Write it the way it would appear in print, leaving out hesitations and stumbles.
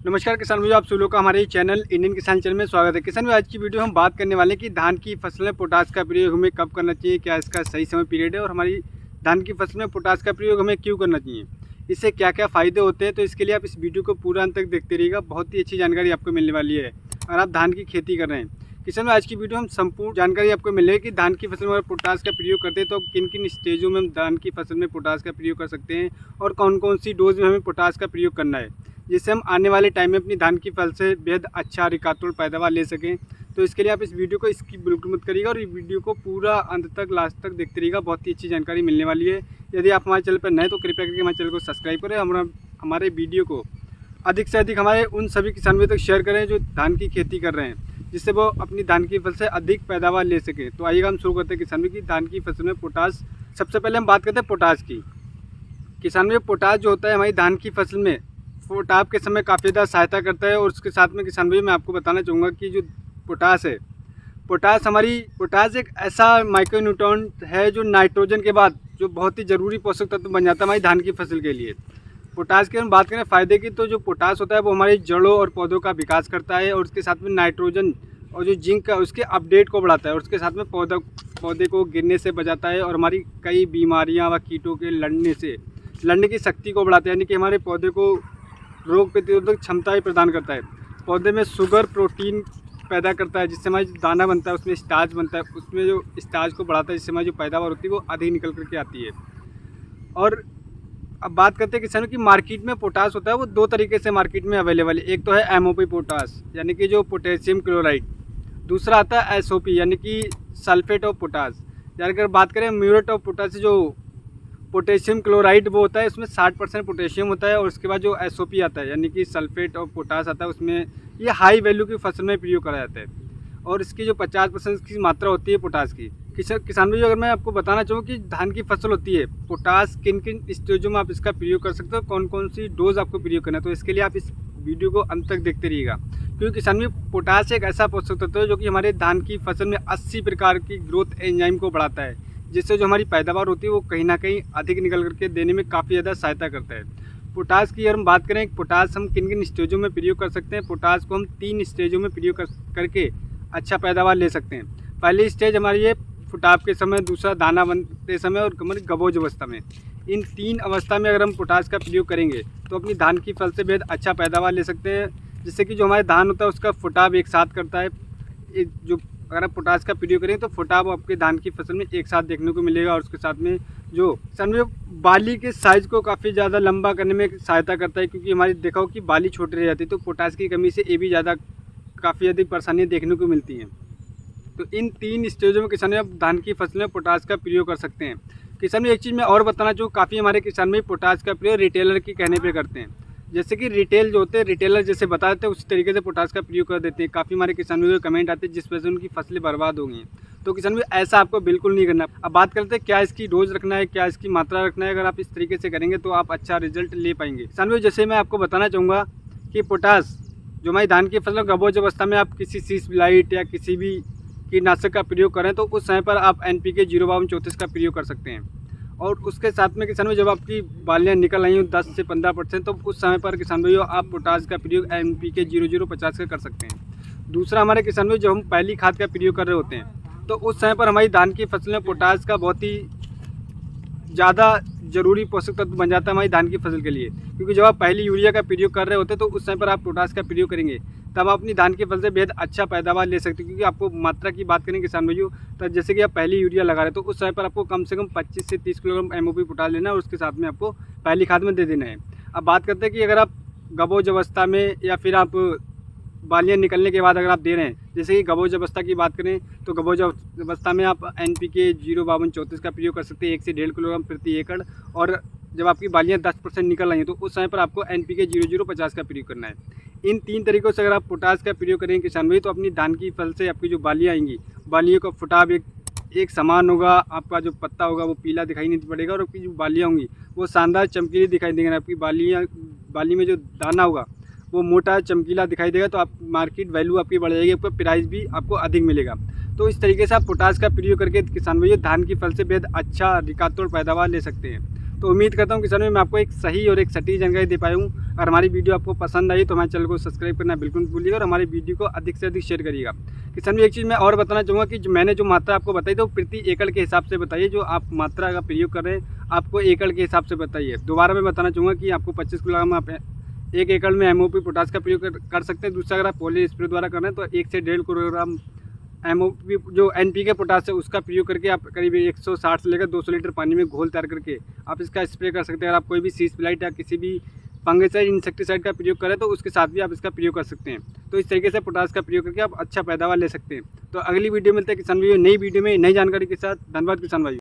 नमस्कार किसान भाइयों, आप सभी लोग का हमारे चैनल इंडियन किसान चैनल में स्वागत है। किसान भाई, आज की वीडियो हम बात करने वाले हैं कि धान की फसल में पोटास का प्रयोग हमें कब करना चाहिए, क्या इसका सही समय पीरियड है और हमारी धान की फसल में पोटास का प्रयोग हमें क्यों करना चाहिए, इससे क्या क्या फ़ायदे होते हैं। तो इसके लिए आप इस वीडियो को पूरा अंत तक देखते रहिएगा, बहुत ही अच्छी जानकारी आपको मिलने वाली है अगर आप धान की खेती कर रहे हैं। किसान भाई, आज की वीडियो हम संपूर्ण जानकारी आपको मिलेगी कि धान की फसल में अगर पोटास का प्रयोग करते हैं तो किन किन स्टेजों में हम धान की फसल में पोटास का प्रयोग कर सकते हैं और कौन कौन सी डोज में हमें पोटास का प्रयोग करना है, जिससे हम आने वाले टाइम में अपनी धान की फसल से बेहद अच्छा रिकातोड़ पैदावार ले सकें। तो इसके लिए आप इस वीडियो को स्किप बिल्कुल मत करिएगा और ये वीडियो को पूरा अंत तक लास्ट तक देखते रहिएगा, बहुत ही अच्छी जानकारी मिलने वाली है। यदि आप हमारे चैनल पर नए तो कृपया करके हमारे चैनल को सब्सक्राइब करें, हमारे वीडियो को अधिक से अधिक हमारे उन सभी किसानों तक शेयर करें जो धान की खेती कर रहे हैं, जिससे वो अपनी धान की फसल से अधिक पैदावार ले सकें। तो आइएगा हम शुरू करते हैं किसानों की धान की फसल में पोटास। सबसे पहले हम बात करते हैं पोटास की। किसानों में पोटास जो होता है हमारी धान की फसल में पोटास के समय काफ़ी ज़्यादा सहायता करता है। और उसके साथ में किसान भाई मैं आपको बताना चाहूँगा कि जो पोटास है, पोटास एक ऐसा माइक्रोन्यूट्रॉन है जो नाइट्रोजन के बाद जो बहुत ही ज़रूरी पोषक तत्व बन जाता है हमारी धान की फसल के लिए। पोटास की हम बात करें फ़ायदे की, तो जो पोटास होता है वो हमारी जड़ों और पौधों का विकास करता है और उसके साथ में नाइट्रोजन और जो जिंक का उसके अपडेट को बढ़ाता है और उसके साथ में पौधे को गिरने से बचाता है और हमारी कई बीमारियाँ व कीटों के लड़ने की शक्ति को बढ़ाता है, यानी कि हमारे पौधे को रोग प्रतिरोधक क्षमताएं प्रदान करता है। पौधे में शुगर प्रोटीन पैदा करता है, जिससे हमारी जो दाना बनता है उसमें स्टार्च बनता है, उसमें जो स्टार्च को बढ़ाता है, जिससे हमारी जो पैदावार होती है वो अधिक निकल करके आती है। और अब बात करते हैं किसानों की मार्केट में पोटास होता है वो दो तरीके से मार्केट में अवेलेबल है। एक तो है एमओपी पोटास यानी कि जो पोटेशियम क्लोराइड, दूसरा आता है एसओपी यानी कि सल्फेट ऑफ पोटास। यानी अगर बात करें म्यूरेट ऑफ पोटास, जो पोटेशियम क्लोराइड वो होता है उसमें 60% पोटेशियम होता है और उसके बाद जो एसओपी आता है यानी कि सल्फेट ऑफ पोटास आता है उसमें ये हाई वैल्यू की फसल में प्रयोग करा जाता है और इसकी जो 50% की मात्रा होती है पोटास की। किसान भाइयों, अगर मैं आपको बताना चाहूँ कि धान की फसल होती है पोटास किन किन स्टेजों में आप इसका प्रयोग कर सकते हो, कौन कौन सी डोज आपको प्रयोग करना है, तो इसके लिए आप इस वीडियो को अंत तक देखते रहिएगा। क्योंकि किसान भाई पोटास एक ऐसा पोषक तत्व है जो कि हमारे धान की फसल में 80 प्रकार की ग्रोथ एंजाइम को बढ़ाता है, जिससे जो हमारी पैदावार होती है वो कहीं ना कहीं अधिक निकल करके देने में काफ़ी ज़्यादा सहायता करता है। पोटास की अगर हम बात करें, पोटास हम किन किन स्टेजों में प्रयोग कर सकते हैं, पोटास को हम 3 स्टेजों में प्रयोग करके अच्छा पैदावार ले सकते हैं। पहली स्टेज हमारी है फुटाव के समय, दूसरा दाना बनते समय और हमारी गबोज अवस्था में। इन 3 अवस्था में अगर हम पोटास का प्रयोग करेंगे तो अपनी धान की फसल से बेहद अच्छा पैदावार ले सकते हैं, जिससे कि जो हमारे धान होता है उसका फुटाव एक साथ करता है। जो अगर आप पोटास का प्रयोग करें तो फुटाव आपके धान की फसल में एक साथ देखने को मिलेगा और उसके साथ में जो समझो बाली के साइज़ को काफ़ी ज़्यादा लंबा करने में सहायता करता है, क्योंकि हमारी देखा हो कि बाली छोटी रह जाती है, तो पोटास की कमी से ये भी ज़्यादा काफ़ी अधिक परेशानियाँ देखने को मिलती हैं। तो इन 3 स्टेजों में किसान आप धान की फसल में पोटास का प्रयोग कर सकते हैं। किसान में एक चीज़ मैं और बताना चाहूँ, काफ़ी हमारे किसान में पोटास का प्रयोग रिटेलर के कहने पे करते हैं, जैसे कि रिटेल जो होते हैं रिटेलर जैसे बता देते हैं उसी तरीके से पोटास का प्रयोग कर देते हैं। काफ़ी हमारे किसानों के कमेंट आते हैं जिस वजह से उनकी फसलें बर्बाद हो गई हैं। तो किसान भी ऐसा आपको बिल्कुल नहीं करना। अब बात करते हैं क्या इसकी डोज रखना है, क्या इसकी मात्रा रखना है। अगर आप इस तरीके से करेंगे तो आप अच्छा रिजल्ट ले पाएंगे। किसान भी जैसे मैं आपको बताना चाहूँगा कि पोटास जो हमारी धान की फसल गबोज अवस्था में आप किसी सीस ब्लाइट या किसी भी कीटनाशक का प्रयोग करें तो उस समय पर आप NPK 05234 का प्रयोग कर सकते हैं। और उसके साथ में किसान भाई जब आपकी बालियाँ निकल आई हो 10 से 15%, तो उस समय पर किसान भाइयों आप पोटास का प्रयोग NPK 0050 का कर सकते हैं। दूसरा, हमारे किसान भाई जब हम पहली खाद का प्रयोग कर रहे होते हैं तो उस समय पर हमारी धान की फसल में पोटास का बहुत ही ज़्यादा ज़रूरी पोषक तत्व बन जाता है हमारी धान की फसल के लिए। क्योंकि जब आप पहली यूरिया का प्रयोग कर रहे होते हैं तो उस समय पर आप पोटास का प्रयोग करेंगे तब आप अपनी धान की फसल से बेहद अच्छा पैदावार ले सकते हैं। क्योंकि आपको मात्रा की बात करें किसान भाइयों, तो जैसे कि आप पहली यूरिया लगा रहे हैं तो उस समय पर आपको कम से कम 25 से 30 किलोग्राम एमओपी पोटास लेना है और उसके साथ में आपको पहली खाद में दे देना है। अब बात करते हैं कि अगर आप गबोज अवस्था में या फिर आप बालियाँ निकलने के बाद अगर आप दे रहे हैं, जैसे कि गबोज अवस्था की बात करें तो गबोज अवस्था में आप NPK 05234 का प्रयोग कर सकते हैं 1 से 1.5 किलोग्राम प्रति एकड़। और जब आपकी बालियाँ 10% निकल आई हैं तो उस समय पर आपको NPK 0050 का प्रयोग करना है। इन 3 तरीक़ों से अगर आप पोटास का प्रयोग करेंगे किसान भाई तो अपनी धान की फसल से आपकी जो बालियाँ आएंगी, बालियों का फुटाव एक समान होगा, आपका जो पत्ता होगा वो पीला दिखाई नहीं पड़ेगा और आपकी जो बालियाँ होंगी वो शानदार चमकीली दिखाई देंगे। आपकी बाली में जो दाना होगा वो मोटा चमकीला दिखाई देगा, तो आप मार्केट वैल्यू आपकी बढ़ जाएगी, आपका प्राइस भी आपको अधिक मिलेगा। तो इस तरीके से आप पोटास का प्रयोग करके किसान भाइयों धान की फसल से बेहद अच्छा रिकातोड़ पैदावार ले सकते हैं। तो उम्मीद करता हूँ किसानों में मैं आपको एक सही और एक सटीक जानकारी दे पाया हूँ। और हमारी वीडियो आपको पसंद आई तो हमारे चैनल को सब्सक्राइब करना बिल्कुल मत भूलिएगा और हमारी वीडियो को अधिक से अधिक शेयर करिएगा। किसान भी एक चीज़ मैं और बताना चाहूँगा कि मैंने जो मात्रा आपको बताई तो प्रति एकड़ के हिसाब से बताइए, जो आप मात्रा का प्रयोग कर रहे हैं आपको एकड़ के हिसाब से बताइए। दोबारा मैं बताना चाहूँगा कि आपको 25 किलोग्राम आप 1 एकड़ में MOP पोटास का प्रयोग कर सकते हैं। दूसरा, अगर आप पॉली स्प्रे द्वारा कर रहे हैं तो 1 से 1.5 किलोग्राम MOP जो NPK पोटास है उसका प्रयोग करके आप करीब 160 से लेकर 200 लीटर पानी में घोल तैयार करके आप इसका स्प्रे कर सकते हैं। अगर आप कोई भी सीज प्लाइट या किसी भी फंगिसाइड इंसेक्टिसाइड का प्रयोग करें तो उसके साथ भी आप इसका प्रयोग कर सकते हैं। तो इस तरीके से पोटास का प्रयोग करके आप अच्छा पैदावार ले सकते हैं। तो अगली वीडियो मिलते हैं किसान भाइयों नई वीडियो में नई जानकारी के साथ। धन्यवाद किसान भाइयों।